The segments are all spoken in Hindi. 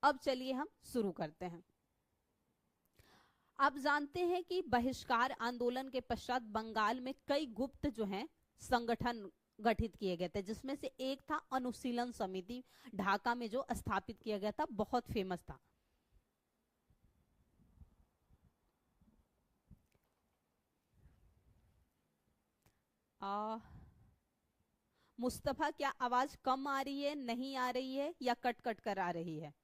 अब चलिए हम शुरू करते हैं। आप जानते हैं कि बहिष्कार आंदोलन के पश्चात बंगाल में कई गुप्त जो हैं संगठन गठित किए गए थे, जिसमें से एक था अनुशीलन समिति, ढाका में जो स्थापित किया गया था, बहुत फेमस था। मुस्तफा, क्या आवाज कम आ रही है, नहीं आ रही है, या कट कट कर आ रही है?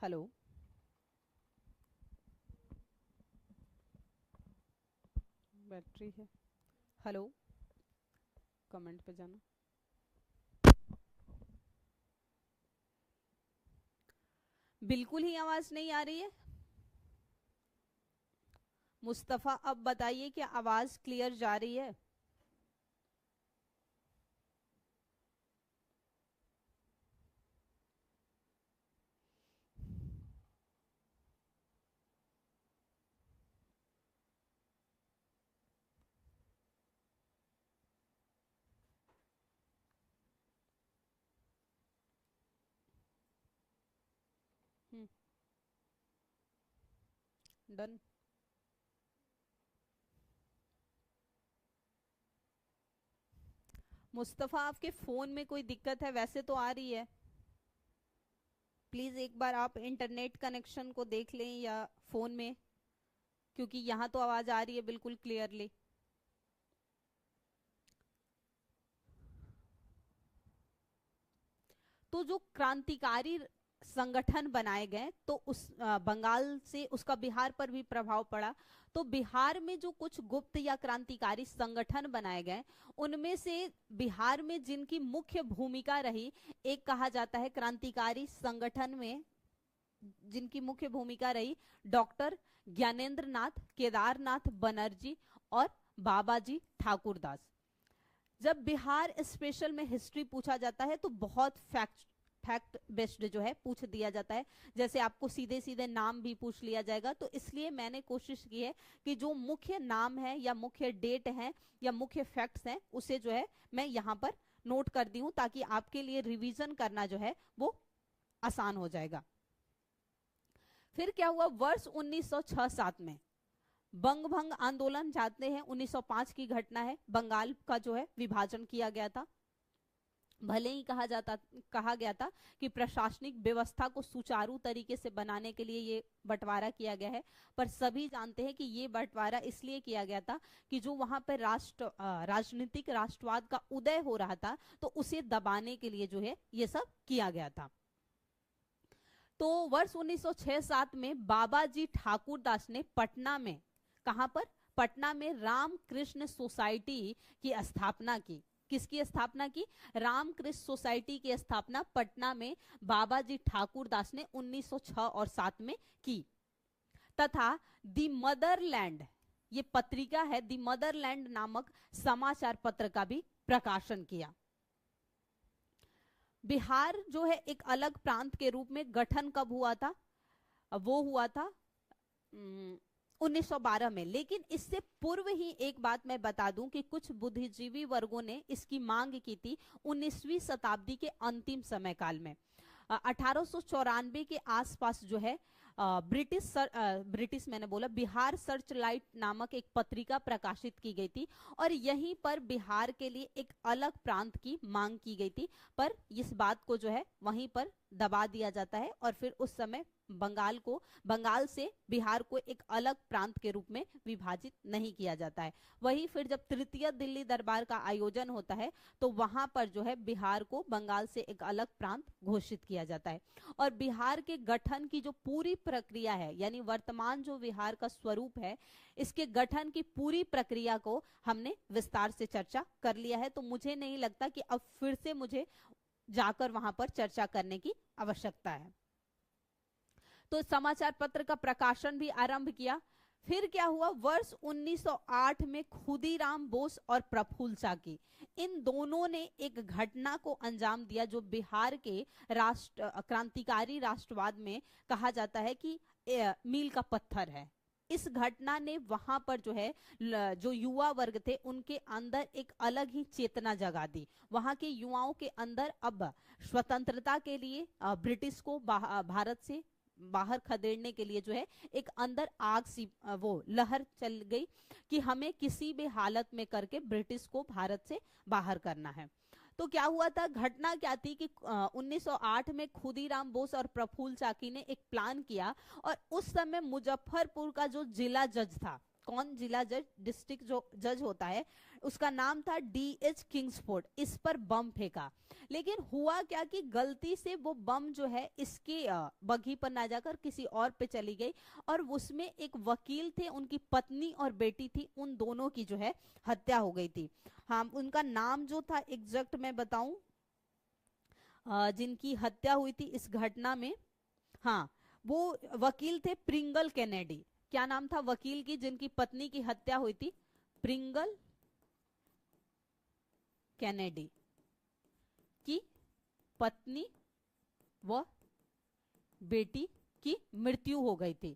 हेलो, बैटरी है। हेलो, कमेंट पे जाना। बिल्कुल ही आवाज नहीं आ रही है। मुस्तफा, अब बताइए कि आवाज क्लियर जा रही है? डन। मुस्तफा, आपके फोन में कोई दिक्कत है? वैसे तो आ रही है। प्लीज एक बार आप इंटरनेट कनेक्शन को देख लें या फोन में, क्योंकि यहाँ तो आवाज आ रही है बिल्कुल क्लियरली। तो जो क्रांतिकारी संगठन बनाए गए, तो उस बंगाल से उसका बिहार पर भी प्रभाव पड़ा। तो बिहार में जो कुछ गुप्त या क्रांतिकारी संगठन बनाए गए, उनमें से बिहार में जिनकी मुख्य भूमिका रही, एक कहा जाता है क्रांतिकारी संगठन में जिनकी मुख्य भूमिका रही डॉक्टर ज्ञानेंद्र नाथ केदारनाथ बनर्जी और बाबाजी ठाकुरदास। जब बिहार स्पेशल में हिस्ट्री पूछा जाता है तो बहुत फैक्ट बेस्ड जो है पूछ दिया जाता है, जैसे आपको सीधे सीधे नाम भी पूछ लिया जाएगा। तो इसलिए मैंने कोशिश की है कि जो मुख्य नाम है या मुख्य डेट है या मुख्य फैक्ट्स हैं, उसे जो है मैं यहाँ पर नोट कर दी हूँ, ताकि आपके लिए रिवीजन करना जो है वो आसान हो जाएगा। फिर क्या हुआ, वर्ष 1906-7 में बंग भंग आंदोलन, जानते हैं 1905 की घटना है, बंगाल का जो है विभाजन किया गया था। भले ही कहा गया था कि प्रशासनिक व्यवस्था को सुचारू तरीके से बनाने के लिए ये बंटवारा किया गया है, पर सभी जानते हैं कि ये बंटवारा इसलिए किया गया था कि जो वहां पर राजनीतिक राष्ट्रवाद का उदय हो रहा था, तो उसे दबाने के लिए जो है ये सब किया गया था। तो वर्ष 1906-7 में बाबाजी ठाकुरदास ने पटना में, कहां पर, पटना में रामकृष्ण सोसाइटी की स्थापना की। किसकी स्थापना की? रामकृष्ण सोसाइटी की स्थापना पटना में बाबाजी ठाकुरदास ने 1906 और 7 में की। तथा दी मदरलैंड, ये पत्रिका है, दी मदरलैंड नामक समाचार पत्र का भी प्रकाशन किया। बिहार जो है एक अलग प्रांत के रूप में गठन कब हुआ था? वो हुआ था 1912 में। लेकिन इससे पूर्व ही एक बात मैं बता दूं कि कुछ बुद्धिजीवी वर्गों ने इसकी मांग की थी 19वीं शताब्दी के अंतिम समय काल में। 1894 के आसपास जो है ब्रिटिश मैंने बोला बिहार सर्च लाइट नामक एक पत्रिका प्रकाशित की गई थी, और यहीं पर बिहार के लिए एक अलग प्रांत की मांग की गई थी, पर इस बात को जो है वहीं पर दबा दिया जाता है, और फिर उस समय बंगाल से बिहार को एक अलग प्रांत के रूप में विभाजित नहीं किया जाता है। वही फिर जब तृतीय दिल्ली दरबार का आयोजन होता है, तो वहां पर जो है बिहार को बंगाल से एक अलग प्रांत घोषित किया जाता है। और बिहार के गठन की जो पूरी प्रक्रिया है, यानी वर्तमान जो बिहार का स्वरूप है, इसके गठन की पूरी प्रक्रिया को हमने विस्तार से चर्चा कर लिया है। तो मुझे नहीं लगता कि अब फिर से मुझे जाकर वहां पर चर्चा करने की आवश्यकता है। तो समाचार पत्र का प्रकाशन भी आरंभ किया। फिर क्या हुआ, वर्ष 1908 में खुदीराम बोस और प्रफुल्ल चाकी, इन दोनों ने एक घटना को अंजाम दिया जो बिहार के राष्ट्र क्रांतिकारी राष्ट्रवाद में कहा जाता है कि मील का पत्थर है। इस घटना ने वहां पर जो है जो युवा वर्ग थे उनके अंदर एक अलग ही चेतना जगा दी। वहां के युवाओं के अंदर अब स्वतंत्रता के लिए ब्रिटिश को भारत से बाहर खदेड़ने के लिए जो है एक अंदर आग सी वो लहर चल गई कि हमें किसी भी हालत में करके ब्रिटिश को भारत से बाहर करना है। तो क्या हुआ था, घटना क्या थी कि 1908 में खुदीराम बोस और प्रफुल्ल चाकी ने एक प्लान किया और उस समय मुजफ्फरपुर का जो जिला जज था, कौन जिला जज, डिस्ट्रिक्ट जो जज होता है, उसका नाम था D.H. किंग्सफोर्ड, इस पर बम फेंका। लेकिन हुआ क्या कि गलती से वो बम जो है इसके बग्घी पर ना जाकर किसी और पे चली गई और उसमें एक वकील थे, उनकी पत्नी और बेटी थी, उन दोनों की जो है हत्या हो गई थी। हाँ, उनका नाम जो था एग्जैक्ट मैं बताऊं, जिनकी हत्या हुई थी इस घटना में, हाँ, वो वकील थे प्रिंगल कैनेडी। क्या नाम था वकील की जिनकी पत्नी की हत्या हुई थी? प्रिंगल कैनेडी की पत्नी व बेटी की मृत्यु हो गई थी।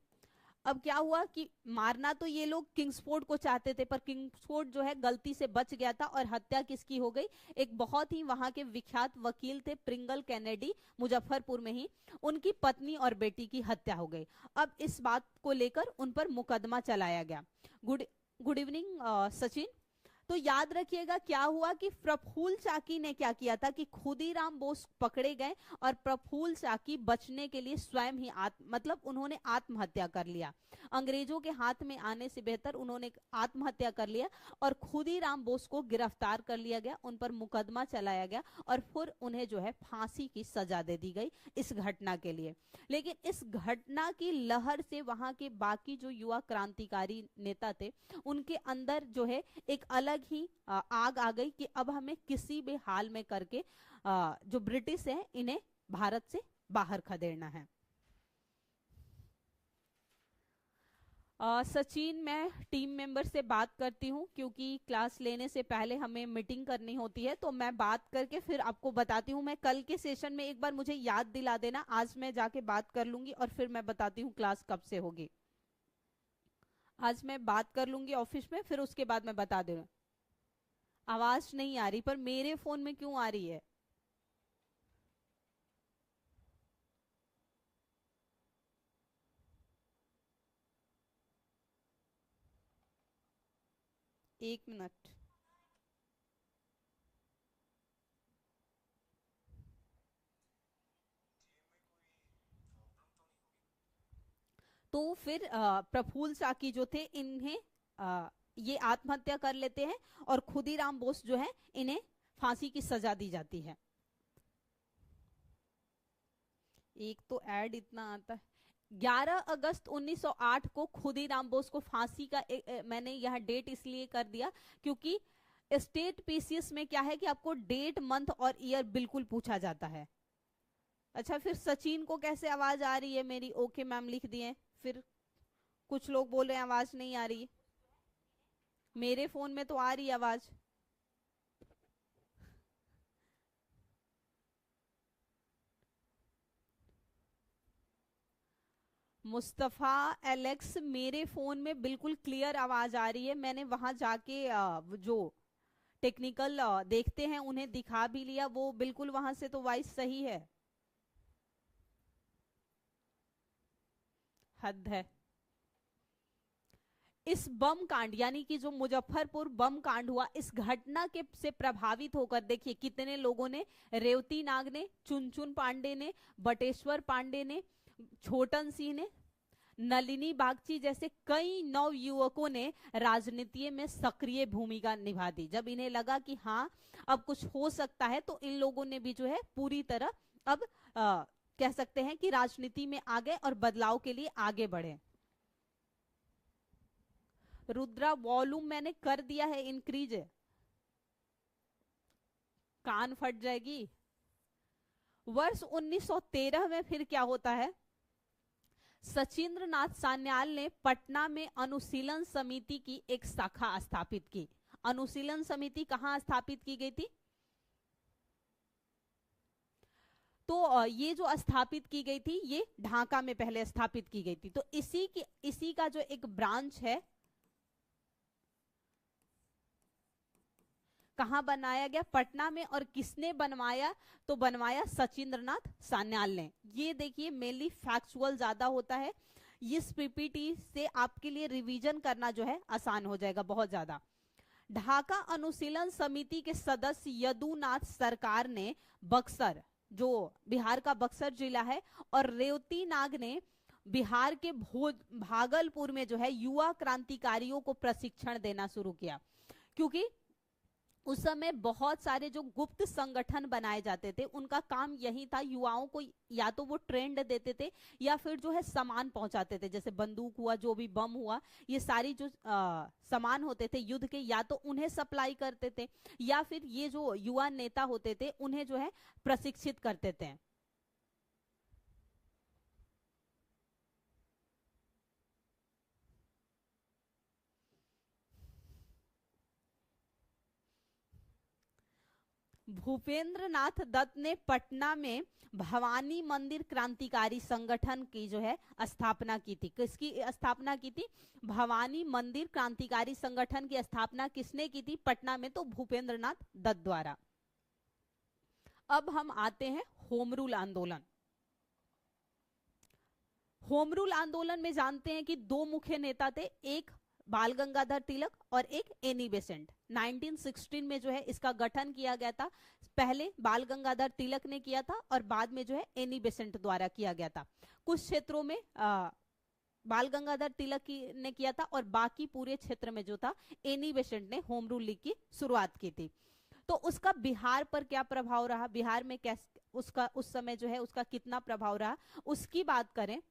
अब क्या हुआ कि मारना तो ये लोग किंग्सफोर्ड को चाहते थे, पर किंग्सफोर्ड जो है गलती से बच गया था और हत्या किसकी हो गई? एक बहुत ही वहां के विख्यात वकील थे प्रिंगल कैनेडी, मुजफ्फरपुर में ही, उनकी पत्नी और बेटी की हत्या हो गई। अब इस बात को लेकर उन पर मुकदमा चलाया गया। Good evening Sachin. तो याद रखिएगा क्या हुआ कि प्रफुल्ल चाकी ने क्या किया था कि खुदीराम बोस पकड़े गए और प्रफुल्ल चाकी बचने के लिए स्वयं ही मतलब उन्होंने आत्महत्या कर लिया। अंग्रेजों के हाथ में आने से बेहतर उन्होंने आत्महत्या कर लिया और खुदीराम बोस को गिरफ्तार कर लिया गया, उन पर मुकदमा चलाया गया और फिर उन्हें जो है फांसी की सजा दे दी गई इस घटना के लिए। लेकिन इस घटना की लहर से वहां के बाकी जो युवा क्रांतिकारी नेता थे उनके अंदर जो है एक अलग ही आग आ गई कि अब हमें किसी भी हाल में करके जो ब्रिटिश है इन्हें भारत से बाहर खदेड़ना है। सचिन, मैं टीम मेंबर से बात करती हूँ क्योंकि क्लास लेने से पहले हमें मीटिंग करनी होती है, तो मैं बात करके फिर आपको बताती हूँ। मैं कल के सेशन में एक बार मुझे याद दिला देना, आज मैं जाके बात कर लूंगी और फिर मैं बताती हूँ क्लास कब से होगी। आज मैं बात कर लूंगी ऑफिस में, फिर उसके बाद मैं बता दूंगा। आवाज नहीं आ रही, पर मेरे फोन में क्यों आ रही है? एक मिनट। तो फिर प्रफुल्ल चाकी जो थे इन्हें ये आत्महत्या कर लेते हैं और खुदीराम बोस जो है इन्हें फांसी की सजा दी जाती है। एक तो ऐड इतना आता है। 11 अगस्त 1908 को खुदीराम बोस को फांसी का मैंने यहाँ डेट इसलिए कर दिया क्योंकि स्टेट पीसीएस में क्या है कि आपको डेट, मंथ और ईयर बिल्कुल पूछा जाता है। अच्छा, फिर सचिन को कैसे आवाज आ रही है मेरी? ओके मैम लिख दिए। फिर कुछ लोग बोल रहे हैं आवाज नहीं आ रही। मेरे फोन में तो आ रही आवाज। मुस्तफा एलेक्स, मेरे फोन में बिल्कुल क्लियर आवाज आ रही है। मैंने वहां जाके जो टेक्निकल देखते हैं उन्हें दिखा भी लिया, वो बिल्कुल वहां से तो वॉइस सही है। हद है। इस बम कांड यानी कि जो मुजफ्फरपुर बम कांड हुआ, इस घटना के से प्रभावित होकर देखिए कितने लोगों ने, रेवती नाग ने, चुनचुन पांडे ने, बटेश्वर पांडे ने, छोटन सिंह ने, नलिनी बागची जैसे कई नव युवकों ने राजनीति में सक्रिय भूमिका निभा दी। जब इन्हें लगा कि हाँ अब कुछ हो सकता है तो इन लोगों ने भी जो है पूरी तरह अब कह सकते हैं कि राजनीति में आ गए और बदलाव के लिए आगे बढ़े। रुद्रा, वॉल्यूम मैंने कर दिया है इंक्रीज, कान फट जाएगी। वर्ष 1913 में फिर क्या होता है, सचिंद्रनाथ सान्याल ने पटना में अनुशीलन समिति की एक शाखा स्थापित की। अनुशीलन समिति कहां स्थापित की गई थी, तो ये जो स्थापित की गई थी ये ढाका में पहले स्थापित की गई थी। तो इसी का जो एक ब्रांच है कहां बनाया गया, पटना में। और किसने बनवाया, तो बनवाया सचिंद्रनाथ सान्याल ने। ये देखिए मेनली फैक्चुअल ज्यादा होता है, इस पीपीटी से आपके लिए रिवीजन करना जो है आसान हो जाएगा बहुत ज्यादा। ढाका अनुशीलन समिति के सदस्य यदुनाथ सरकार ने बक्सर, जो बिहार का बक्सर जिला है, और रेवती नाग ने बिहार के भागलपुर में जो है युवा क्रांतिकारियों को प्रशिक्षण देना शुरू किया। क्योंकि उस समय बहुत सारे जो गुप्त संगठन बनाए जाते थे उनका काम यही था, युवाओं को या तो वो ट्रेंड देते थे या फिर जो है सामान पहुंचाते थे, जैसे बंदूक हुआ, जो भी बम हुआ, ये सारी जो सामान होते थे युद्ध के, या तो उन्हें सप्लाई करते थे या फिर ये जो युवा नेता होते थे उन्हें जो है प्रशिक्षित करते थे। भूपेंद्र नाथ दत्त ने पटना में भवानी मंदिर क्रांतिकारी संगठन की जो है स्थापना की थी। किसकी स्थापना की थी, भवानी मंदिर क्रांतिकारी संगठन की स्थापना किसने की थी पटना में, तो भूपेंद्र नाथ दत्त द्वारा। अब हम आते हैं होम रूल आंदोलन। होम रूल आंदोलन में जानते हैं कि दो मुख्य नेता थे, एक बाल गंगाधर तिलक और एक एनी बेसेंट। 1916 में जो है इसका गठन किया गया था। पहले बाल गंगाधर तिलक ने किया था और बाद में जो है एनी बेसेंट द्वारा किया गया था। कुछ क्षेत्रों में बाल गंगाधर तिलक ने किया था और बाकी पूरे क्षेत्र में जो था एनी बेसेंट ने होम रूल लीग की शुरुआत की थी। तो उसका बिहार पर क्या प्रभाव रहा, बिहार में कैसे उसका उस समय जो है उसका कितना प्रभाव रहा, उसकी बात करें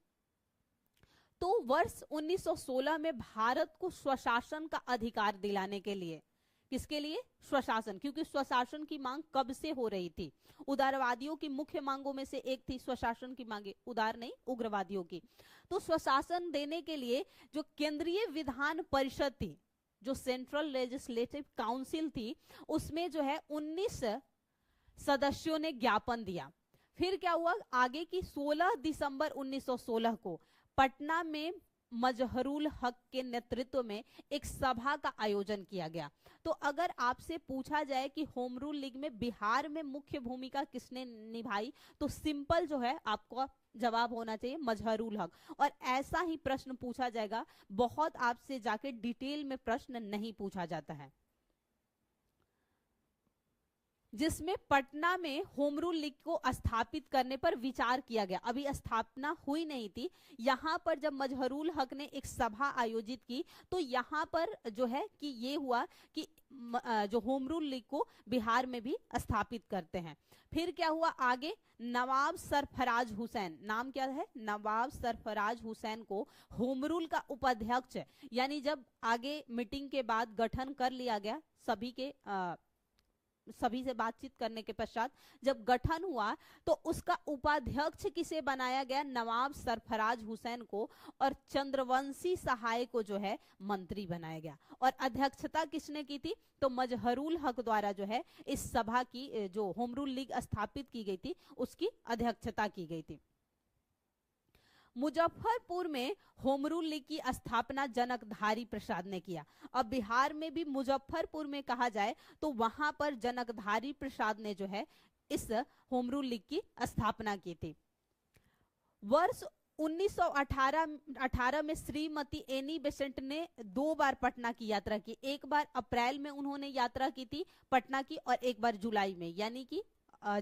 तो वर्ष 1916 में भारत को स्वशासन का अधिकार दिलाने के लिए, किसके लिए, स्वशासन, क्योंकि स्वशासन की मांग कब से हो रही थी, उदारवादियों की मुख्य मांगों में से एक थी स्वशासन की मांगे, उदार नहीं उग्रवादियों की। तो स्वशासन देने के लिए जो केंद्रीय विधान परिषद थी, जो सेंट्रल लेजिस्लेटिव काउंसिल थी, उसमें जो है 19 सदस्यों ने ज्ञापन दिया। फिर क्या हुआ आगे की 16 दिसंबर 1916 को पटना में मजहरुल हक के नेतृत्व में एक सभा का आयोजन किया गया। तो अगर आपसे पूछा जाए कि होम रूल लीग में बिहार में मुख्य भूमिका किसने निभाई, तो सिंपल जो है आपको जवाब होना चाहिए मजहरुल हक। और ऐसा ही प्रश्न पूछा जाएगा, बहुत आपसे जाके डिटेल में प्रश्न नहीं पूछा जाता है। जिसमें पटना में होम रूल लीग को स्थापित करने पर विचार किया गया। अभी स्थापना हुई नहीं थी, यहां पर जब मजहरुल हक ने एक सभा आयोजित की तो यहां पर जो है कि ये हुआ कि जो होम रूल लीग को बिहार में भी स्थापित करते हैं। फिर क्या हुआ आगे, नवाब सरफराज हुसैन, नाम क्या है, नवाब सरफराज हुसैन को होम रूल का उपाध्यक्ष, यानी जब आगे मीटिंग के बाद गठन कर लिया गया, सभी से बातचीत करने के पश्चात जब गठन हुआ तो उसका उपाध्यक्ष किसे बनाया गया, नवाब सरफराज हुसैन को, और चंद्रवंशी सहाय को जो है मंत्री बनाया गया। और अध्यक्षता किसने की थी, तो मजहरुल हक द्वारा जो है इस सभा की, जो होम रूल लीग स्थापित की गई थी, उसकी अध्यक्षता की गई थी। मुजफ्फरपुर में होम रूल लीग की स्थापना जनकधारी प्रसाद ने किया। अब बिहार में भी मुजफ्फरपुर में कहा जाए तो वहां पर जनकधारी प्रसाद ने जो है इस होम रूल लीग की स्थापना की थी। वर्ष 1918 में श्रीमती एनी बेसेंट ने 2 बार पटना की यात्रा की। एक बार अप्रैल में उन्होंने यात्रा की थी पटना की और एक बार जुलाई में, यानी कि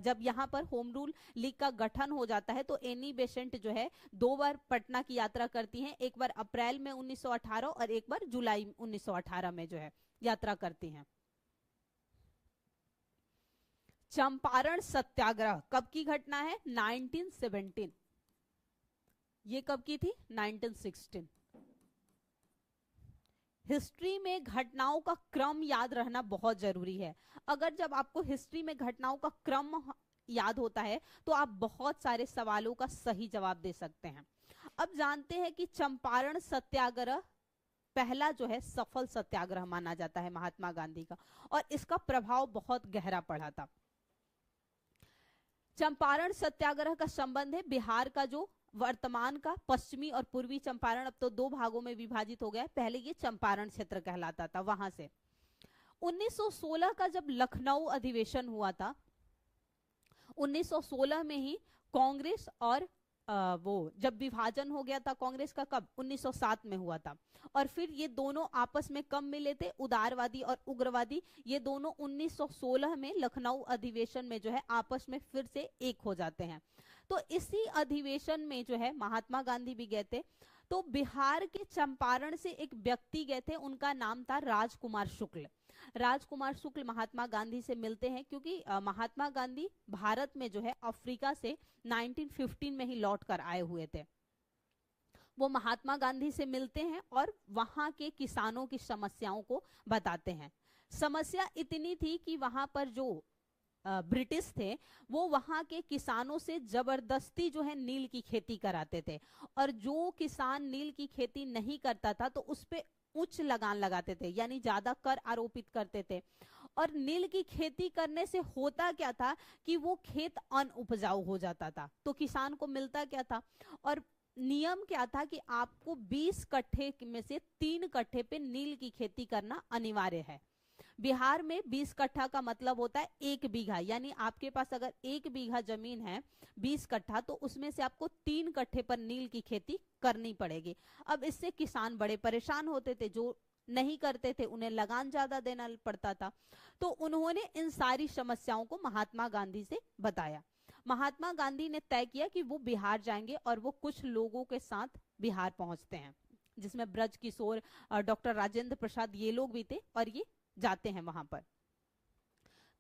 जब यहाँ पर होम रूल लीग का गठन हो जाता है तो एनी बेसेंट जो है 2 बार पटना की यात्रा करती हैं, एक बार अप्रैल में 1918 और एक बार जुलाई 1918 में जो है यात्रा करती हैं। चंपारण सत्याग्रह कब की घटना है, 1917। ये कब की थी, 1916। हिस्ट्री में घटनाओं का क्रम याद रहना बहुत जरूरी है। अगर जब आपको हिस्ट्री में घटनाओं का क्रम याद होता है तो आप बहुत सारे सवालों का सही जवाब दे सकते हैं। अब जानते हैं कि चंपारण सत्याग्रह पहला जो है सफल सत्याग्रह माना जाता है महात्मा गांधी का, और इसका प्रभाव बहुत गहरा पड़ा था। चंपारण सत्याग्रह का संबंध है बिहार का जो वर्तमान का पश्चिमी और पूर्वी चंपारण, अब तो दो भागों में विभाजित हो गया है, पहले ये चंपारण क्षेत्र कहलाता था, वहां से 1916 का जब लखनऊ अधिवेशन हुआ था, 1916 में ही कांग्रेस और वो जब विभाजन हो गया था कांग्रेस का, कब 1907 में हुआ था, और फिर ये दोनों आपस में कब मिले थे, उदारवादी और उग्रवादी, ये दोनों 1916 में लखनऊ अधिवेशन में जो है आपस में फिर से एक हो जाते हैं। तो इसी अधिवेशन में जो है महात्मा गांधी भी गए थे। तो बिहार के चंपारण से एक व्यक्ति गए थे, उनका नाम था राजकुमार शुक्ल। राजकुमार शुक्ल महात्मा गांधी से मिलते हैं, क्योंकि महात्मा गांधी भारत में जो है अफ्रीका से 1915 में ही लौट कर आए हुए थे। वो महात्मा गांधी से मिलते हैं और वहां के किसानों की समस्याओं को बताते हैं। समस्या इतनी थी कि वहां पर जो ब्रिटिश थे वो वहां के किसानों से जबरदस्ती जो है नील की खेती कराते थे, और जो किसान नील की खेती नहीं करता था तो उस पे उच्च लगान लगाते थे, यानी ज्यादा कर आरोपित करते थे। और नील की खेती करने से होता क्या था कि वो खेत अनउपजाऊ हो जाता था, तो किसान को मिलता क्या था, और नियम क्या था कि आपको 20 कट्ठे में से 3 कट्ठे पे नील की खेती करना अनिवार्य है। बिहार में 20 कट्ठा का मतलब होता है 1 बीघा, यानी आपके पास अगर 1 बीघा जमीन है 20 कट्ठा, तो उसमें से आपको 3 कट्ठे पर नील की खेती करनी पड़ेगी। अब इससे किसान बड़े परेशान होते थे, जो नहीं करते थे उन्हें लगान ज्यादा देना पड़ता था। तो उन्होंने इन सारी समस्याओं को महात्मा गांधी से बताया। महात्मा गांधी ने तय किया कि वो बिहार जाएंगे, और वो कुछ लोगों के साथ बिहार पहुंचते हैं, जिसमें ब्रज किशोर, डॉक्टर राजेंद्र प्रसाद, ये लोग भी थे, और ये जाते हैं वहां पर।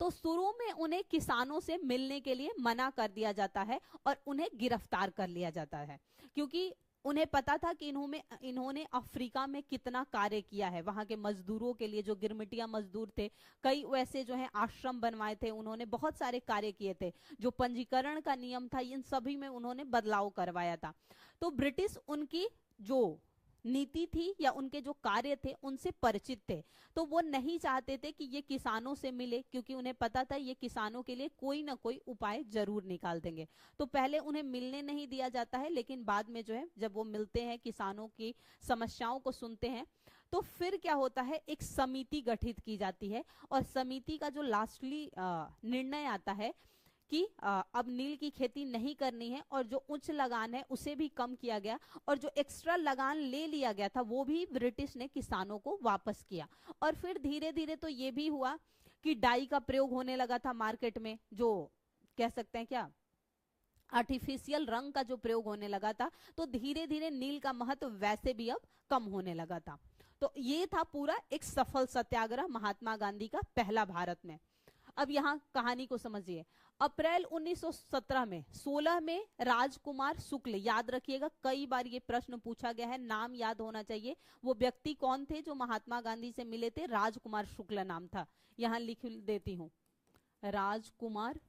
तो शुरू में उन्हें किसानों से मिलने के लिए मना कर दिया जाता है और उन्हें गिरफ्तार कर लिया जाता है, क्योंकि उन्हें पता था कि इन्होंने अफ्रीका में कितना कार्य किया है। वहां के मजदूरों के लिए, जो गिरमिटिया मजदूर थे, कई वैसे जो है आश्रम बनवाए थे, उन्होंने बहुत सारे कार्य किए थे। जो पंजीकरण का नियम था, इन सभी में उन्होंने बदलाव करवाया था। तो ब्रिटिश उनकी जो नीति थी या उनके जो कार्य थे उनसे परिचित थे, तो वो नहीं चाहते थे कि ये किसानों से मिले, क्योंकि उन्हें पता था ये किसानों के लिए कोई ना कोई उपाय जरूर निकाल देंगे। तो पहले उन्हें मिलने नहीं दिया जाता है, लेकिन बाद में जो है जब वो मिलते हैं, किसानों की समस्याओं को सुनते हैं, तो फिर क्या होता है, एक समिति गठित की जाती है, और समिति का जो लास्टली निर्णय आता है कि अब नील की खेती नहीं करनी है, और जो उच्च लगान है उसे भी कम किया गया, और जो एक्स्ट्रा लगान ले लिया गया था वो भी ब्रिटिश ने किसानों को वापस किया। और फिर धीरे धीरे तो ये भी हुआ कि डाई का प्रयोग होने लगा था मार्केट में, जो कह सकते हैं क्या, आर्टिफिशियल रंग का जो प्रयोग होने लगा था, तो धीरे धीरे नील का महत्व वैसे भी अब कम होने लगा था। तो ये था पूरा एक सफल सत्याग्रह महात्मा गांधी का पहला भारत में। अब यहाँ कहानी को समझिए। अप्रैल 1917 में 16 में राजकुमार शुक्ल, याद रखिएगा कई बार ये प्रश्न पूछा गया है, नाम याद होना चाहिए। वो व्यक्ति कौन थे जो महात्मा गांधी से मिले थे? राजकुमार शुक्ल नाम था, यहाँ लिख देती हूँ, राजकुमार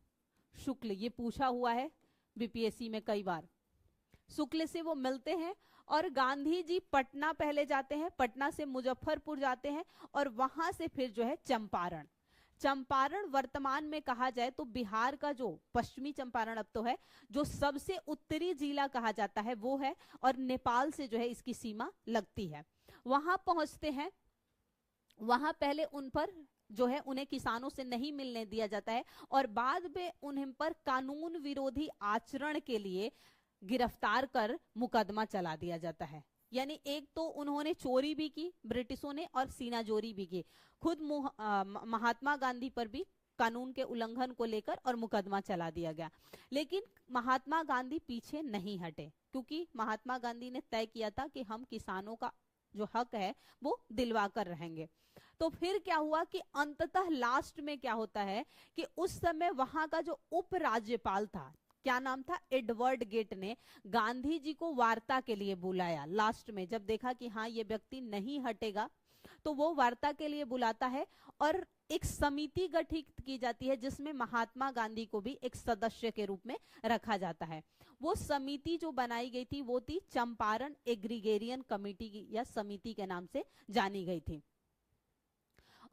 शुक्ल, ये पूछा हुआ है बीपीएससी में कई बार। शुक्ल से वो मिलते हैं और गांधी जी पटना पहले जाते हैं, पटना से मुजफ्फरपुर जाते हैं, और वहां से फिर जो है चंपारण। चंपारण वर्तमान में कहा जाए तो बिहार का जो पश्चिमी चंपारण अब तो है, जो सबसे उत्तरी जिला कहा जाता है वो है, और नेपाल से जो है इसकी सीमा लगती है। वहां पहुंचते हैं, वहां पहले उन पर जो है उन्हें किसानों से नहीं मिलने दिया जाता है, और बाद में उन्हें पर कानून विरोधी आचरण के लिए गिरफ्तार कर मुकदमा चला दिया जाता है। यानी एक तो उन्होंने चोरी भी की ब्रिटिशों ने, और सीनाजोरी भी की। खुद महात्मा गांधी पर भी कानून के उल्लंघन को लेकर और मुकदमा चला दिया गया। लेकिन महात्मा गांधी पीछे नहीं हटे, क्योंकि महात्मा गांधी ने तय किया था कि हम किसानों का जो हक है वो दिलवा कर रहेंगे। तो फिर क्या हुआ कि अंततः लास्ट में क्या होता है कि उस समय वहां का जो उपराज्यपाल था, क्या नाम था, एडवर्ड गेट, ने गांधी जी को वार्ता के लिए बुलाया। लास्ट में जब देखा कि हाँ ये व्यक्ति नहीं हटेगा, तो वो वार्ता के लिए बुलाता है, और एक समिति गठित की जाती है जिसमें महात्मा गांधी को भी एक सदस्य के रूप में रखा जाता है। वो समिति जो बनाई गई थी वो थी चंपारण एग्रीगेरियन कमेटी या समिति के नाम से जानी गई थी।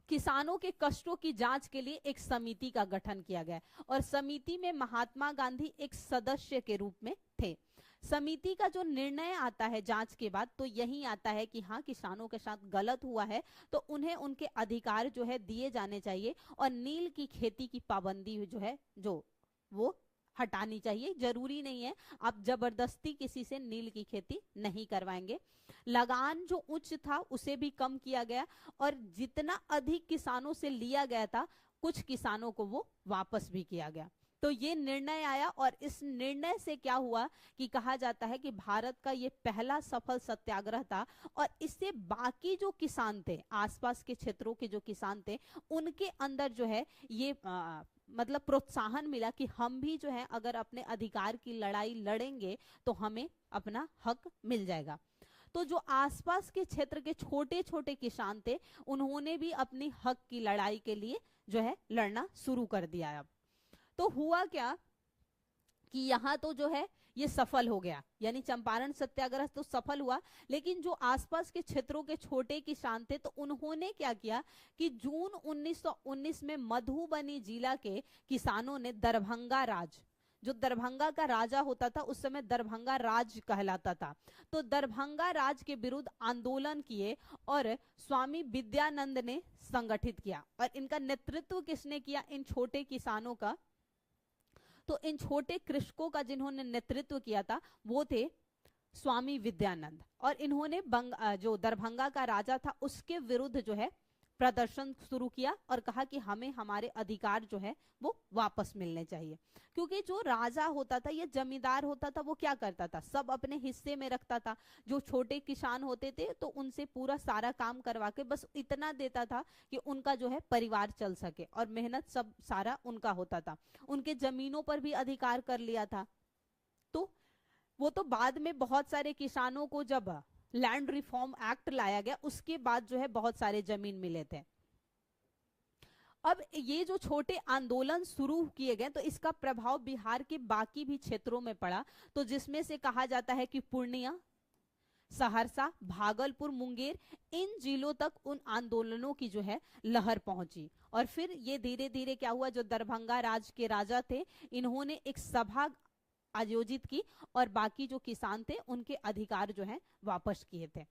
किसानों के कष्टों की जांच के लिए एक समिति का गठन किया गया और समिति में महात्मा गांधी एक सदस्य के रूप में थे। समिति का जो निर्णय आता है जांच के बाद तो यही आता है कि हाँ, किसानों के साथ गलत हुआ है तो उन्हें उनके अधिकार जो है दिए जाने चाहिए और नील की खेती की पाबंदी जो है वो हटानी चाहिए। जरूरी नहीं है आप जबरदस्ती किसी से नील की खेती नहीं करवाएंगे। लगान जो उच्च था उसे भी कम किया गया और जितना अधिक किसानों से लिया गया था कुछ किसानों को वो वापस भी किया गया। तो ये निर्णय आया और इस निर्णय से क्या हुआ कि कहा जाता है कि भारत का ये पहला सफल सत्याग्रह था और इससे बाकी जो किसान थे, आसपास के क्षेत्रों के जो किसान थे, उनके अंदर जो है ये मतलब प्रोत्साहन मिला कि हम भी जो है अगर अपने अधिकार की लड़ाई लड़ेंगे तो हमें अपना हक मिल जाएगा। तो जो आसपास के क्षेत्र के छोटे छोटे किसान थे उन्होंने भी अपनी हक की लड़ाई के लिए जो है लड़ना शुरू कर दिया। अब तो हुआ क्या कि यहाँ तो जो है ये सफल हो गया, यानी चंपारण सत्याग्रह तो सफल हुआ, लेकिन जो आसपास के क्षेत्रों के छोटे किसान थे तो उन्होंने क्या किया कि जून 1919 में मधुबनी जिला के किसानों ने दरभंगा राज, जो दरभंगा का राजा होता था उस समय दरभंगा राज कहलाता था, तो दरभंगा राज के विरुद्ध आंदोलन किए और स्वामी विद्यानंद ने संगठित किया। और इनका नेतृत्व किसने किया? इन छोटे किसानों का। तो इन छोटे कृषकों का जिन्होंने नेतृत्व किया था वो थे स्वामी विद्यानंद और इन्होंने जो दरभंगा का राजा था उसके विरुद्ध जो है प्रदर्शन शुरू किया और कहा कि हमें हमारे अधिकार जो है वो वापस मिलने चाहिए। क्योंकि जो राजा होता था या जमींदार होता था वो क्या करता था, सब अपने हिस्से में रखता था। जो छोटे किसान होते थे तो उनसे पूरा सारा काम करवा के बस इतना देता था कि उनका जो है परिवार चल सके और मेहनत सब सारा उनका होता था। उनके जमीनों पर भी अधिकार कर लिया था। तो वो तो बाद में बहुत सारे किसानों को जब लैंड रिफॉर्म एक्ट लाया गया उसके बाद जो है बहुत सारे जमीन मिले थे। अब ये जो छोटे आंदोलन शुरू किए गए तो इसका प्रभाव बिहार के बाकी भी क्षेत्रों में पड़ा, तो जिसमें से कहा जाता है कि पूर्णिया, सहरसा, भागलपुर, मुंगेर, इन जिलों तक उन आंदोलनों की जो है लहर पहुंची। और फिर ये धीरे धीरे क्या हुआ, जो दरभंगा राज के राजा थे इन्होंने एक सभा आयोजित की और बाकी जो किसान थे उनके अधिकार जो है वापस किए थे।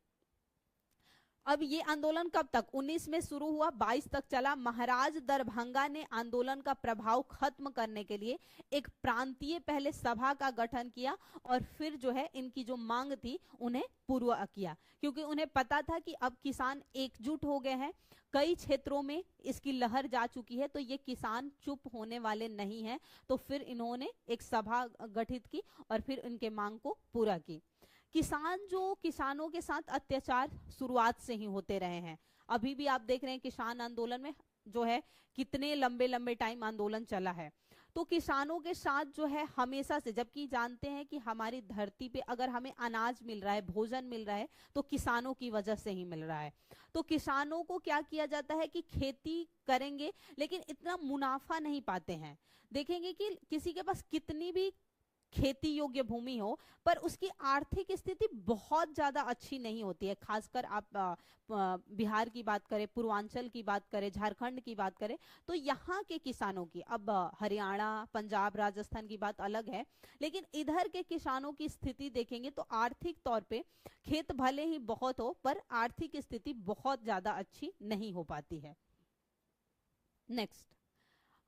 अब ये आंदोलन कब तक, 19 में शुरू हुआ, 22 तक चला। महाराज दरभंगा ने आंदोलन का प्रभाव खत्म करने के लिए एक प्रांतीय पहले सभा का गठन किया और फिर जो है इनकी जो मांग थी उन्हें पूरा किया, क्योंकि उन्हें पता था कि अब किसान एकजुट हो गए हैं, कई क्षेत्रों में इसकी लहर जा चुकी है, तो ये किसान चुप होने वाले नहीं हैं। तो फिर इन्होंने एक सभा गठित की और फिर इनके मांग को पूरा की। किसान जो किसानों के साथ अत्याचार शुरुआत से ही होते रहे हैं, अभी भी आप देख रहे हैं किसान आंदोलन में जो है कितने लंबे लंबे टाइम आंदोलन चला है। तो किसानों के साथ जो है हमेशा से, जबकि जानते हैं कि हमारी धरती पे अगर हमें अनाज मिल रहा है, भोजन मिल रहा है तो किसानों की वजह से ही मिल रहा है। तो किसानों को क्या किया जाता है कि खेती करेंगे लेकिन इतना मुनाफा नहीं पाते हैं। देखेंगे कि किसी के पास कितनी भी खेती योग्य भूमि हो पर उसकी आर्थिक स्थिति बहुत ज्यादा अच्छी नहीं होती है। खासकर आप बिहार की बात करें, पूर्वांचल की बात करें, झारखंड की बात करें, तो यहाँ के किसानों की, अब हरियाणा, पंजाब, राजस्थान की बात अलग है, लेकिन इधर के किसानों की स्थिति देखेंगे तो आर्थिक तौर पे खेत भले ही बहुत हो पर आर्थिक स्थिति बहुत ज्यादा अच्छी नहीं हो पाती है। नेक्स्ट,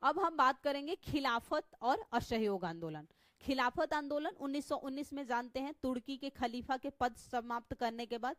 अब हम बात करेंगे खिलाफत और असहयोग आंदोलन। खिलाफत आंदोलन 1919 में जानते हैं, तुर्की के खलीफा के पद समाप्त करने के बाद,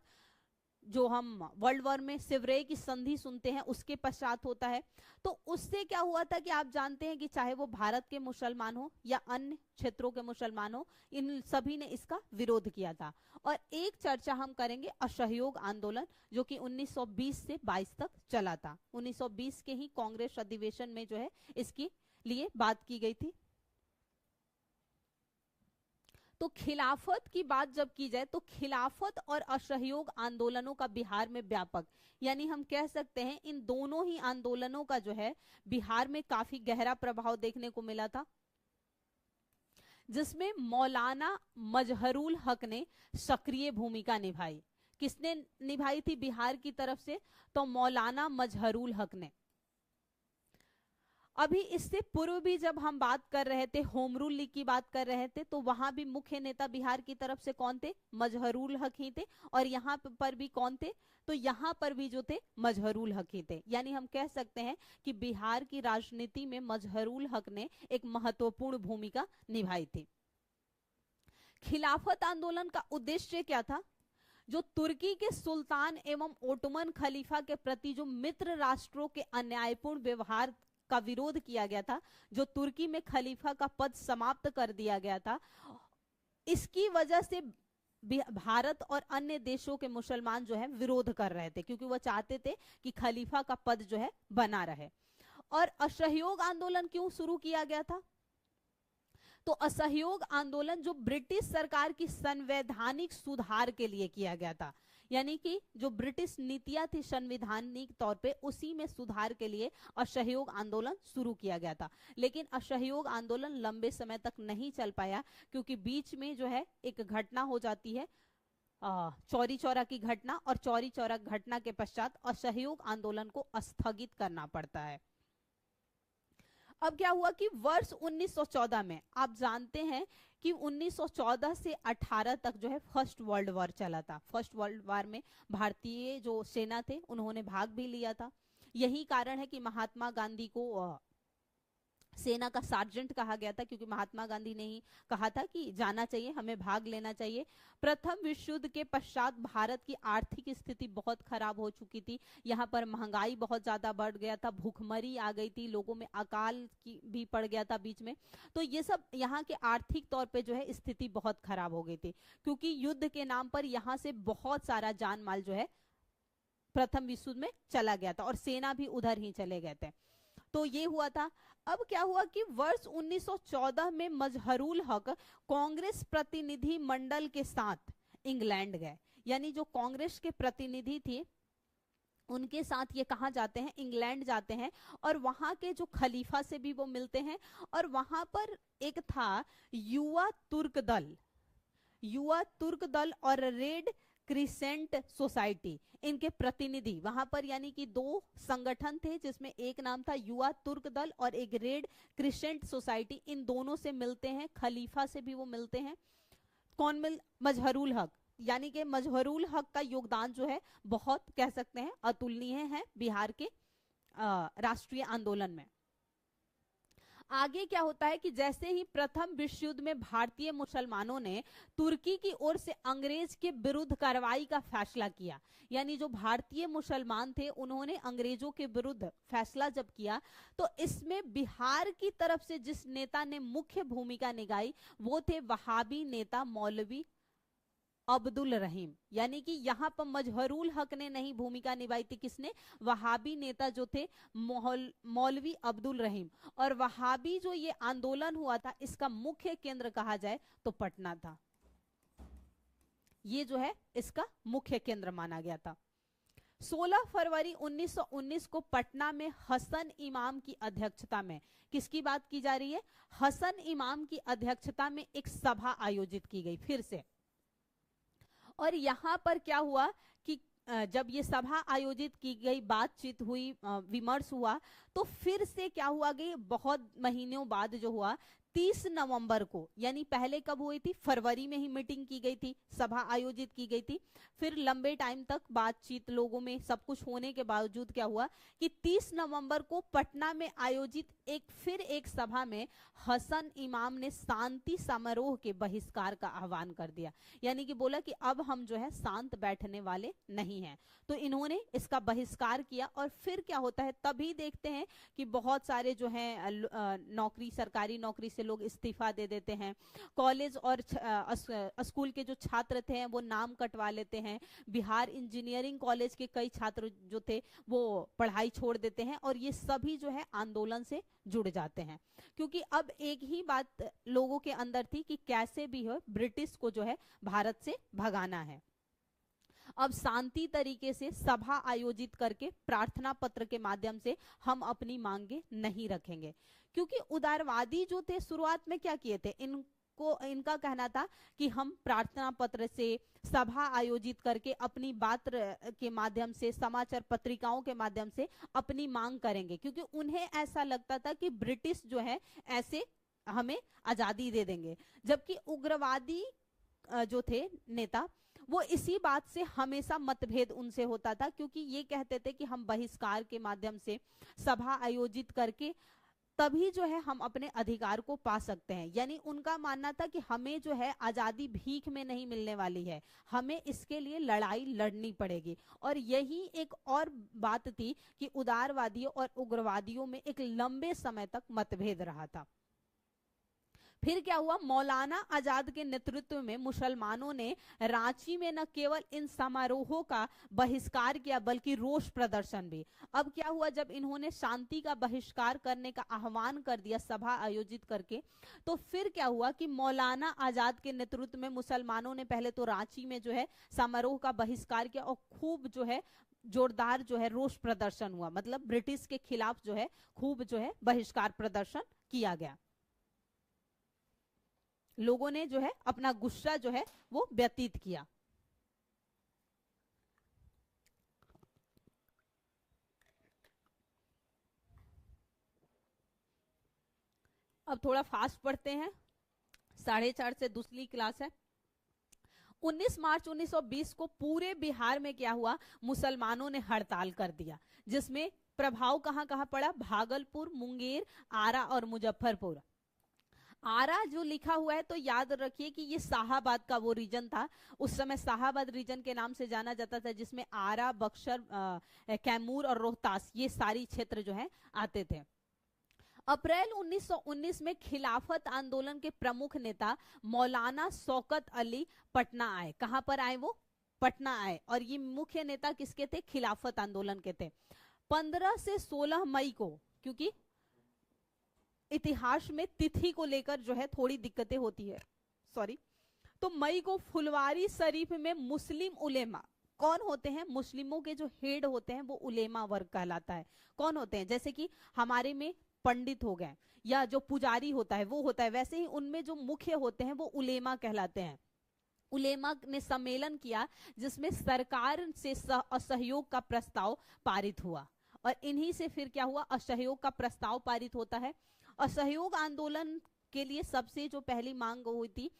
जो हम वर्ल्ड वॉर में सिवरे की संधि सुनते हैं उसके पश्चात होता है। तो उससे क्या हुआ था कि आप जानते हैं कि चाहे वो भारत के मुसलमान हो या अन्य क्षेत्रों के मुसलमान हो, इन सभी ने इसका विरोध किया था। और एक चर्चा हम करेंगे असहयोग आंदोलन, जो कि 1920 से 22 तक चला था। 1920 के ही कांग्रेस अधिवेशन में जो है इसके लिए बात की गई थी। तो खिलाफत की बात जब की जाए तो खिलाफत और असहयोग आंदोलनों का बिहार में व्यापक, यानी हम कह सकते हैं इन दोनों ही आंदोलनों का जो है बिहार में काफी गहरा प्रभाव देखने को मिला था, जिसमें मौलाना मजहरुल हक ने सक्रिय भूमिका निभाई। किसने निभाई थी बिहार की तरफ से? तो मौलाना मजहरुल हक ने। अभी इससे पूर्व भी जब हम बात कर रहे थे, होम रूल लीग की बात कर रहे थे, तो वहां भी मुख्य नेता बिहार की तरफ से कौन थे? मजहरुल हक ही थे। और यहाँ पर भी कौन थे? तो यहाँ पर भी जो थे मजहरुल हक ही थे। यानी हम कह सकते हैं कि बिहार की राजनीति में मजहरुल हक ने एक महत्वपूर्ण भूमिका निभाई थी। खिलाफत आंदोलन का उद्देश्य क्या था? जो तुर्की के सुल्तान एवं ओटोमन खलीफा के प्रति जो मित्र राष्ट्रों के अन्यायपूर्ण व्यवहार का विरोध किया गया था, जो तुर्की में खलीफा का पद समाप्त कर दिया गया था, इसकी वजह से भारत और अन्य देशों के मुसलमान जो है विरोध कर रहे थे, क्योंकि वो चाहते थे कि खलीफा का पद जो है बना रहे। और असहयोग आंदोलन क्यों शुरू किया गया था? तो असहयोग आंदोलन जो ब्रिटिश सरकार की संवैधानिक सुधार के लिए किया गया था, यानी कि जो ब्रिटिश नीतियां थी संवैधानिक तौर पे, उसी में सुधार के लिए असहयोग आंदोलन शुरू किया गया था। लेकिन असहयोग आंदोलन लंबे समय तक नहीं चल पाया, क्योंकि बीच में जो है एक घटना हो जाती है, चौरी चौरा की घटना, और चौरी चौरा घटना के पश्चात असहयोग आंदोलन को स्थगित करना पड़ता है। अब क्या हुआ कि वर्ष 1914 में आप जानते हैं कि 1914 से 18 तक जो है फर्स्ट वर्ल्ड वॉर चला था। फर्स्ट वर्ल्ड वॉर में भारतीय जो सेना थे उन्होंने भाग भी लिया था। यही कारण है कि महात्मा गांधी को सेना का सार्जेंट कहा गया था, क्योंकि महात्मा गांधी ने ही कहा था कि जाना चाहिए, हमें भाग लेना चाहिए। प्रथम विश्व युद्ध के पश्चात भारत की आर्थिक स्थिति बहुत खराब हो चुकी थी। यहाँ पर महंगाई बहुत ज्यादा बढ़ गया था, भूखमरी आ गई थी, लोगों में अकाल की भी पड़ गया था बीच में। तो ये सब यहाँ के आर्थिक तौर पे जो है स्थिति बहुत खराब हो गई थी, क्योंकि युद्ध के नाम पर यहाँ से बहुत सारा जान माल जो है प्रथम विश्व युद्ध में चला गया था, और सेना भी उधर ही चले गए थे। तो ये हुआ था। अब क्या हुआ कि वर्ष 1914 में मजहरुल हक कांग्रेस प्रतिनिधि मंडल के साथ इंग्लैंड गए। यानी जो कांग्रेस के प्रतिनिधि थे उनके साथ ये कहाँ जाते हैं? इंग्लैंड जाते हैं, और वहां के जो खलीफा से भी वो मिलते हैं। और वहां पर एक था युवा तुर्क दल और रेड क्रिसेंट सोसाइटी, इनके प्रतिनिधि वहां पर, यानी कि दो संगठन थे जिसमें एक नाम था युवा तुर्क दल और एक रेड क्रिसेंट सोसाइटी। इन दोनों से मिलते हैं, खलीफा से भी वो मिलते हैं। कौन मजहरुल हक, यानी कि मजहरुल हक का योगदान जो है बहुत कह सकते हैं अतुलनीय है बिहार के राष्ट्रीय आंदोलन में। आगे क्या होता है कि जैसे ही प्रथम विश्व युद्ध में भारतीय मुसलमानों ने तुर्की की ओर से अंग्रेज के विरुद्ध कार्रवाई का फैसला किया, यानी जो भारतीय मुसलमान थे उन्होंने अंग्रेजों के विरुद्ध फैसला जब किया, तो इसमें बिहार की तरफ से जिस नेता ने मुख्य भूमिका निभाई वो थे वहाबी नेता मौलवी अब्दुल रहीम। यानी कि यहाँ पर मजहरुल हक ने नहीं भूमिका निभाई थी, किसने? वहाबी नेता जो थे मौलवी अब्दुल रहीम। और वहाबी जो ये आंदोलन हुआ था इसका मुख्य केंद्र कहा जाए तो पटना था। ये जो है इसका मुख्य केंद्र माना गया था। 16 फरवरी 1919 को पटना में हसन इमाम की अध्यक्षता में, किसकी बात की जा रही है? हसन इमाम की अध्यक्षता में एक सभा आयोजित की गई फिर से। और यहाँ पर क्या हुआ कि जब ये सभा आयोजित की गई, बातचीत हुई, विमर्श हुआ, तो फिर से क्या हुआ कि बहुत महीनों बाद जो हुआ 30 नवंबर को, यानी पहले कब हुई थी? फरवरी में ही मीटिंग की गई थी, सभा आयोजित की गई थी। फिर लंबे टाइम तक बातचीत, लोगों में सब कुछ होने के बावजूद क्या हुआ कि 30 नवंबर को पटना में आयोजित एक सभा में हसन इमाम ने शांति समारोह के बहिष्कार का आह्वान कर दिया। यानी कि बोला कि अब हम जो है शांत बैठने वाले नहीं हैं। तो इन्होंने इसका बहिष्कार किया। और फिर क्या होता है, तभी देखते हैं कि बहुत सारे जो हैं नौकरी, सरकारी नौकरी से लोग इस्तीफा दे देते हैं। कॉलेज और स्कूल के जो छात्र थे वो नाम कटवा लेते हैं। बिहार इंजीनियरिंग कॉलेज के कई छात्र जो थे वो पढ़ाई छोड़ देते हैं और ये सभी जो है आंदोलन से जुड़ जाते हैं, क्योंकि अब एक ही बात लोगों के अंदर थी कि कैसे भी हो ब्रिटिश को जो है भारत से भगाना है। अब शांति तरीके से सभा आयोजित करके प्रार्थना पत्र के माध्यम से हम अपनी मांगे नहीं रखेंगे, क्योंकि उदारवादी जो थे शुरुआत में क्या किए थे, इनका कहना था कि हम प्रार्थना पत्र से, सभा आयोजित करके अपनी बात के माध्यम से, समाचार पत्रिकाओं के माध्यम से अपनी मांग करेंगे, क्योंकि उन्हें ऐसा लगता था कि ब्रिटिश जो है ऐसे हमें आजादी दे देंगे। जबकि उग्रवादी जो थे नेता वो इसी बात से हमेशा मतभेद उनसे होता था, क्योंकि ये कहते थे कि हम बहिष्कार के माध्यम से, सभा आयोजित करके तभी जो है हम अपने अधिकार को पा सकते हैं। यानी उनका मानना था कि हमें जो है आजादी भीख में नहीं मिलने वाली है, हमें इसके लिए लड़ाई लड़नी पड़ेगी। और यही एक और बात थी कि उदारवादियों और उग्रवादियों में एक लंबे समय तक मतभेद रहा था। फिर क्या हुआ, मौलाना आजाद के नेतृत्व में मुसलमानों ने रांची में न केवल इन समारोहों का बहिष्कार किया बल्कि रोष प्रदर्शन भी। अब क्या हुआ, जब इन्होंने शांति का बहिष्कार करने का आह्वान कर दिया सभा आयोजित करके, तो फिर क्या हुआ कि मौलाना आजाद के नेतृत्व में मुसलमानों ने पहले तो रांची में जो है समारोह का बहिष्कार किया और खूब जो है जोरदार जो है रोष प्रदर्शन हुआ, मतलब ब्रिटिश के खिलाफ जो है खूब जो है बहिष्कार प्रदर्शन किया गया। लोगों ने जो है अपना गुस्सा जो है वो व्यतीत किया। अब थोड़ा फास्ट पढ़ते हैं, 4:30 से दूसरी क्लास है। 19 मार्च 1920 को पूरे बिहार में क्या हुआ, मुसलमानों ने हड़ताल कर दिया, जिसमें प्रभाव कहां कहां पड़ा, भागलपुर, मुंगेर, आरा और मुजफ्फरपुर। आरा जो लिखा हुआ है तो याद रखिए कि ये शाहाबाद का वो रीजन था, उस समय शाहाबाद रीजन के नाम से जाना जाता था, जिसमें आरा, बक्सर, कैमूर और रोहतास ये सारी क्षेत्र जो है आते थे। अप्रैल 1919 में खिलाफत आंदोलन के प्रमुख नेता मौलाना शौकत अली पटना आए। कहां पर आए वो, पटना आए, और ये मुख्य नेता किसके थे, खिलाफत आंदोलन के थे। 15 से 16 मई को, क्योंकि इतिहास में तिथि को लेकर जो है थोड़ी दिक्कतें होती है, सॉरी, तो मई को फुलवारी शरीफ में मुस्लिम उलेमा, कौन होते हैं, मुस्लिमों के जो हेड होते हैं वो उलेमा वर्ग कहलाता है। कौन होते हैं, जैसे कि हमारे में पंडित हो गए या जो पुजारी होता है वो होता है, वैसे ही उनमें जो मुख्य होते हैं वो उलेमा कहलाते हैं। उलेमा ने सम्मेलन किया जिसमें सरकार से असहयोग का प्रस्ताव पारित हुआ, और इन्हीं से फिर क्या हुआ, असहयोग का प्रस्ताव पारित होता है। असहयोग आंदोलन के लिए सबसे जो पहली मांग हुई थी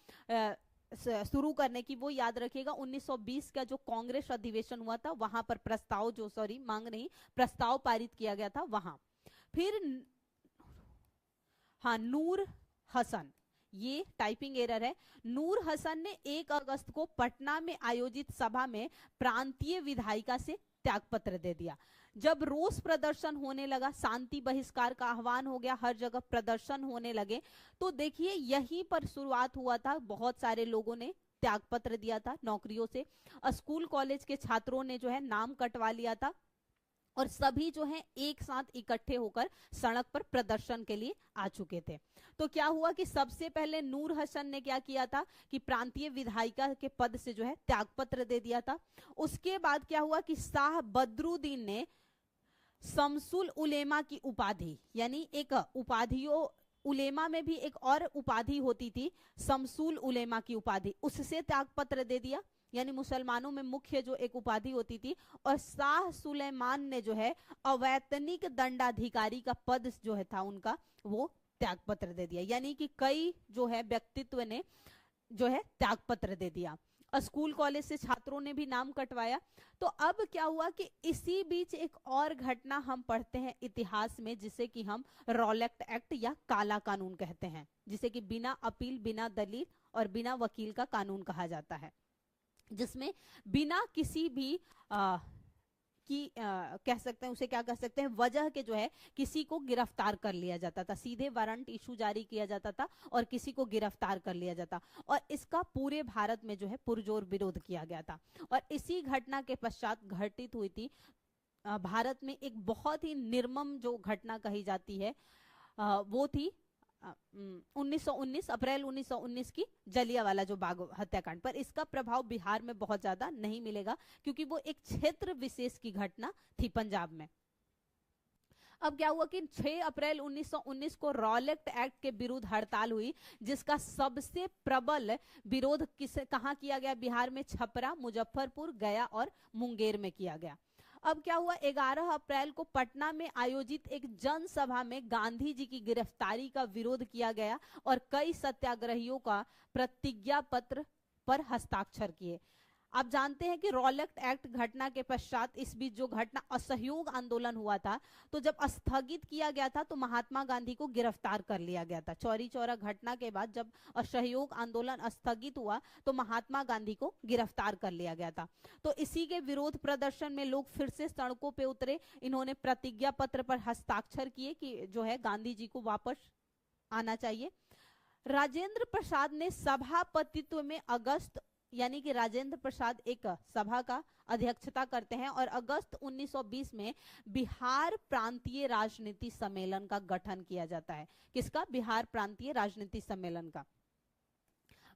शुरू करने की, वो याद रखिएगा 1920 का जो कांग्रेस अधिवेशन हुआ था वहां पर प्रस्ताव, जो सॉरी मांग नहीं, प्रस्ताव पारित किया गया था वहां। फिर हाँ, नूर हसन, ये टाइपिंग एरर है, नूर हसन ने 1 अगस्त को पटना में आयोजित सभा में प्रांतीय विधायिका से त्यागपत्र दे दिया। जब रोष प्रदर्शन होने लगा, शांति बहिष्कार का आह्वान हो गया, हर जगह प्रदर्शन होने लगे, तो देखिए यहीं पर शुरुआत हुआ था, बहुत सारे लोगों ने त्यागपत्र दिया था नौकरियों से, स्कूल कॉलेज के छात्रों ने जो है नाम कटवा लिया था, और सभी जो है एक साथ इकट्ठे होकर सड़क पर प्रदर्शन के लिए आ चुके थे। तो क्या हुआ कि सबसे पहले नूर हसन ने क्या किया था कि प्रांतीय विधायिका के पद से जो है त्यागपत्र दे दिया था। उसके बाद क्या हुआ कि शाह बदरुद्दीन ने शमसुल उलेमा की उपाधि, यानी एक उपाधियों, उलेमा में भी एक और उपाधि होती थी शमसुल उलेमा की उपाधि, उससे त्यागपत्र दे दिया, यानी मुसलमानों में मुख्य जो एक उपाधि होती थी। और शाह सुलेमान ने जो है अवैतनिक दंडाधिकारी का पद जो है था उनका, वो त्यागपत्र दे दिया, यानी कि कई जो है व्यक्तित्व ने जो है त्यागपत्र दे दिया। स्कूल कॉलेज से छात्रों ने भी नाम कटवाया। तो अब क्या हुआ कि इसी बीच एक और घटना हम पढ़ते हैं इतिहास में, जिसे कि हम रॉलेट एक्ट या काला कानून कहते हैं, जिसे कि बिना अपील, बिना दलील और बिना वकील का कानून कहा जाता है, जिसमें बिना किसी भी की कह सकते हैं, उसे क्या कह सकते हैं, वजह के जो है किसी को गिरफ्तार कर लिया जाता था, सीधे वारंट इशू जारी किया जाता था और किसी को गिरफ्तार कर लिया जाता, और इसका पूरे भारत में जो है पुरजोर विरोध किया गया था। और इसी घटना के पश्चात घटित हुई थी भारत में एक बहुत ही निर्मम जो घटना कही जाती है, वो थी 1919 अप्रैल 1919 की जलियांवाला जो बाग हत्याकांड। पर इसका प्रभाव बिहार में बहुत ज्यादा नहीं मिलेगा क्योंकि वो एक क्षेत्र विशेष की घटना थी पंजाब में। अब क्या हुआ कि 6 अप्रैल 1919 को रॉलेट एक्ट के विरुद्ध हड़ताल हुई, जिसका सबसे प्रबल विरोध कहां किया गया, बिहार में छपरा, मुजफ्फरपुर, गया और मुंगेर में किया गया। अब क्या हुआ, 11 अप्रैल को पटना में आयोजित एक जनसभा में गांधी जी की गिरफ्तारी का विरोध किया गया और कई सत्याग्रहियों का प्रतिज्ञा पत्र पर हस्ताक्षर किए। आप जानते हैं कि रॉलेट एक्ट घटना के पश्चात इस बीच जो घटना असहयोग आंदोलन हुआ था, तो जब स्थगित किया गया था तो महात्मा गांधी को गिरफ्तार कर लिया गया था। चौरी चौरा घटना के बाद जब असहयोग आंदोलन स्थगित हुआ तो महात्मा गांधी को गिरफ्तार कर लिया गया था। तो इसी के विरोध प्रदर्शन में लोग फिर से सड़कों पे उतरे। इन्होंने प्रतिज्ञा पत्र पर हस्ताक्षर किए कि जो है गांधी जी को वापस आना चाहिए। राजेंद्र प्रसाद ने सभापतित्व में अगस्त, यानी कि राजेंद्र प्रसाद एक सभा का अध्यक्षता करते हैं और अगस्त 1920 में बिहार प्रांतीय राजनीति सम्मेलन का गठन किया जाता है। किसका? बिहार प्रांतीय राजनीति सम्मेलन का।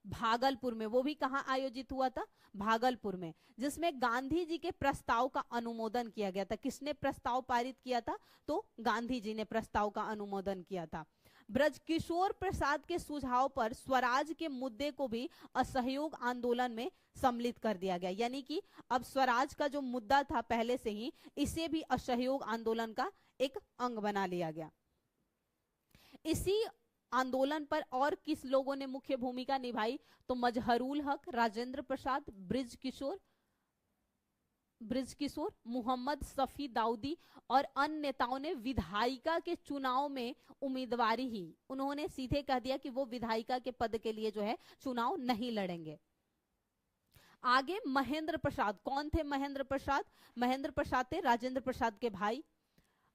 भागलपुर में, वो भी कहां आयोजित हुआ था? भागलपुर में, जिसमें गांधी जी के प्रस्ताव का अनुमोदन किया गया था। किसने प्रस्ताव पारित किया था? तो गांधी जी ने प्रस्ताव का अनुमोदन किया था। ब्रजकिशोर प्रसाद के सुझाव पर स्वराज के मुद्दे को भी असहयोग आंदोलन में सम्मिलित कर दिया गया, यानी कि अब स्वराज का जो मुद्दा था पहले से ही, इसे भी असहयोग आंदोलन का एक अंग बना लिया गया। इसी आंदोलन पर और किस लोगों ने मुख्य भूमिका निभाई? तो मजहरूल हक, राजेंद्र प्रसाद, ब्रिजकिशोर, मोहम्मद शफी दाऊदी और अन्य नेताओं ने विधायिका के चुनाव में उम्मीदवारी ही, उन्होंने सीधे कह दिया कि वो विधायिका के पद के लिए जो है चुनाव नहीं लड़ेंगे। आगे महेंद्र प्रसाद, कौन थे महेंद्र प्रसाद? महेंद्र प्रसाद थे राजेंद्र प्रसाद के भाई।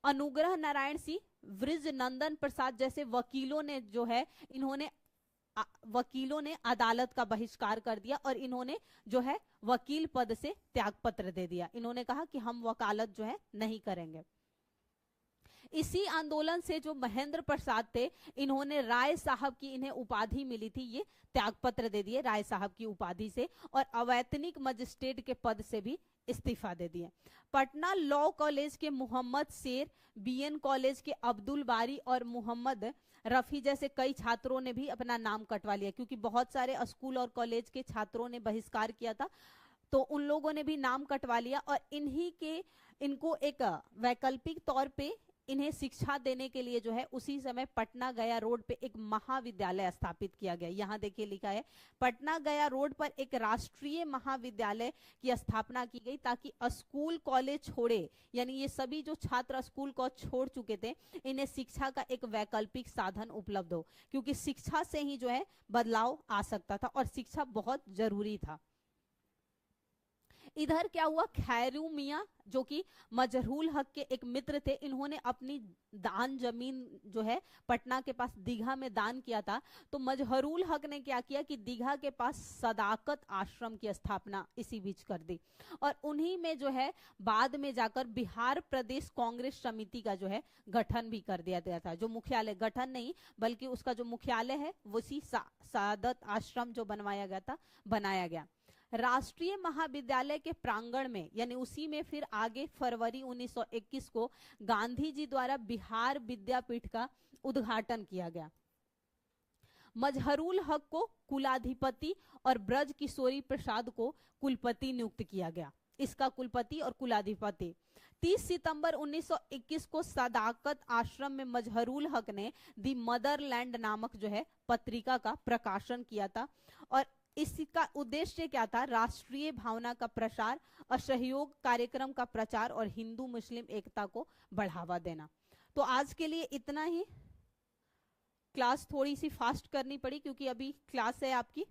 अनुग्रह नारायण सिंह, वृज नंदन प्रसाद जैसे वकीलों ने जो है, वकीलों ने अदालत का बहिष्कार कर दिया और इन्होंने जो है वकील पद से त्यागपत्र दे दिया। इन्होंने कहा कि हम वकालत जो है नहीं करेंगे। इसी आंदोलन से जो महेंद्र प्रसाद थे, इन्होंने राय साहब की, इन्हें उपाधि मिली थी, ये त्यागपत्र दे दिए राय साहब की उपाधि से और अवैतनिक मजिस्ट्रेट के पद से भी इस्तीफा दे दिए। पटना लॉ कॉलेज के मोहम्मद शेर, बीएन कॉलेज के अब्दुल बारी और मोहम्मद रफी जैसे कई छात्रों ने भी अपना नाम कटवा लिया, क्योंकि बहुत सारे स्कूल और कॉलेज के छात्रों ने बहिष्कार किया था, तो उन लोगों ने भी नाम कटवा लिया और इनको एक वैकल्पिक तौर पे इन्हें शिक्षा देने के लिए जो है उसी समय पटना गया रोड पे एक महाविद्यालय स्थापित किया गया। यहाँ देखिए लिखा है, पटना गया रोड पर एक राष्ट्रीय महाविद्यालय की स्थापना की गई ताकि स्कूल कॉलेज छोड़े, यानी ये सभी जो छात्र स्कूल को छोड़ चुके थे, इन्हें शिक्षा का एक वैकल्पिक साधन उपलब्ध हो, क्योंकि शिक्षा से ही जो है बदलाव आ सकता था और शिक्षा बहुत जरूरी था। इधर क्या हुआ, खैरू मियां जो कि मजहरूल हक के एक मित्र थे, इन्होंने अपनी दान जमीन जो है पटना के पास दीघा में दान किया था। तो मजहरूल हक ने क्या किया कि दीघा के पास सदाकत आश्रम की स्थापना इसी बीच कर दी और उन्हीं में जो है बाद में जाकर बिहार प्रदेश कांग्रेस समिति का जो है गठन भी कर दिया गया था। जो मुख्यालय, गठन नहीं बल्कि उसका जो मुख्यालय है उसी सादत आश्रम जो बनवाया गया था, बनाया गया। राष्ट्रीय महाविद्यालय के प्रांगण में, यानी उसी में फिर आगे फरवरी 1921 को गांधी जी द्वारा बिहार विद्यापीठ का उद्घाटन किया गया। मजहरूल हक को कुलाधिपति और ब्रज किशोरी प्रसाद को कुलपति नियुक्त किया गया। इसका कुलपति और कुलाधिपति 30 सितंबर 1921 को सदाकत आश्रम में मजहरूल हक ने दी मदरलैंड नामक जो है पत्रिका का प्रकाशन किया था और इसका उद्देश्य क्या था? राष्ट्रीय भावना का प्रसार, असहयोग कार्यक्रम का प्रचार और हिंदू मुस्लिम एकता को बढ़ावा देना। तो आज के लिए इतना ही। क्लास थोड़ी सी फास्ट करनी पड़ी क्योंकि अभी क्लास है आपकी